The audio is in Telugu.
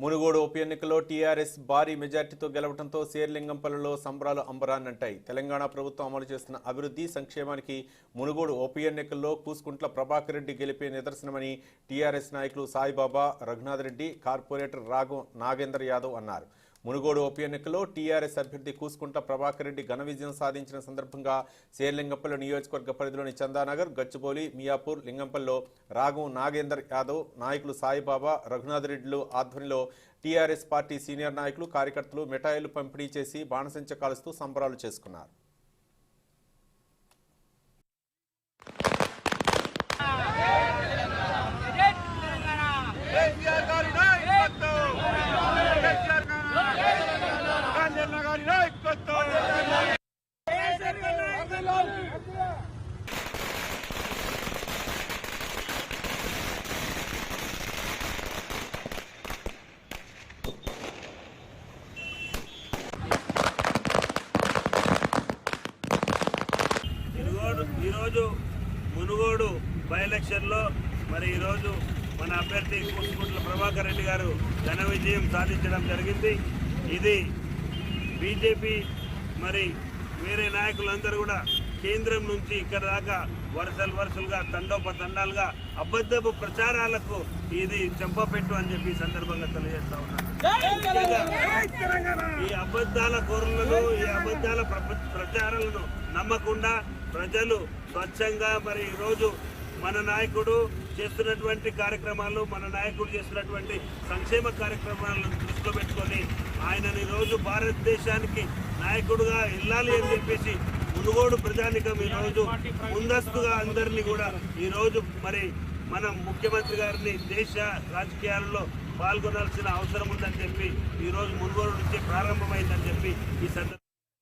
మునుగోడు ఉప ఎన్నికల్లో టీఆర్ఎస్ భారీ మెజార్టీతో గెలవడంతో శేర్లింగంపల్లిలో సంబరాలు అంబరాన్నంటాయి. తెలంగాణ ప్రభుత్వం అమలు చేస్తున్న అభివృద్ధి సంక్షేమానికి మునుగోడు ఉప ఎన్నికల్లో కూసుకుంట్ల ప్రభాకర్ రెడ్డి గెలిపే నిదర్శనమని టీఆర్ఎస్ నాయకులు సాయిబాబా, రఘునాథ్ రెడ్డి, కార్పొరేటర్ నాగేందర్ యాదవ్ అన్నారు. మునుగోడు ఉప ఎన్నికల్లో టీఆర్ఎస్ అభ్యర్థి కూసుకుంట్ల ప్రభాకర్ రెడ్డి ఘన విజయం సాధించిన సందర్భంగా శేర్లింగంపల్లి నియోజకవర్గ పరిధిలోని చందానగర్, గచ్చిబౌలి, మియాపూర్, లింగంపల్లిలో నాగేందర్ యాదవ్, నాయకులు సాయిబాబా, రఘునాథ్ రెడ్డిలు ఆధ్వర్యంలో టీఆర్ఎస్ పార్టీ సీనియర్ నాయకులు, కార్యకర్తలు మిఠాయిలు పంపిణీ చేసి బాణసంచ కాలుస్తూ సంబరాలు చేసుకున్నారు. ఈరోజు మునుగోడు బై ఎలక్షన్లో మరి ఈరోజు మన అభ్యర్థి కూసుకుంట్ల ప్రభాకర్ రెడ్డి గారు ఘన విజయం సాధించడం జరిగింది. ఇది బీజేపీ మరి వేరే నాయకులందరూ కూడా కేంద్రం నుంచి ఇక్కడ దాకా వరుసలుగా తండోపతండాలుగా అబద్ధపు ప్రచారాలకు ఇది చెంపపెట్టు అని చెప్పి సందర్భంగా తెలియజేస్తా ఉన్నాను. ఈ అబద్ధాల కోరులను, ఈ అబద్ధాల ప్రచారాలను నమ్మకుండా ప్రజలు స్వచ్ఛంగా మరి ఈరోజు మన నాయకుడు చేస్తున్నటువంటి కార్యక్రమాలు, మన నాయకుడు చేస్తున్నటువంటి సంక్షేమ కార్యక్రమాలను దృష్టిలో పెట్టుకొని ఆయనని ఈరోజు భారతదేశానికి నాయకుడుగా వెళ్ళాలి అని చెప్పేసి మునుగోడు ప్రజానికం ఈరోజు ముందస్తుగా అందరినీ కూడా ఈరోజు మరి మన ముఖ్యమంత్రి గారిని దేశ రాజకీయాలలో పాల్గొనాల్సిన అవసరం ఉందని చెప్పి ఈరోజు మునుగోడు నుంచి ప్రారంభమైందని చెప్పి ఈ సందర్భంగా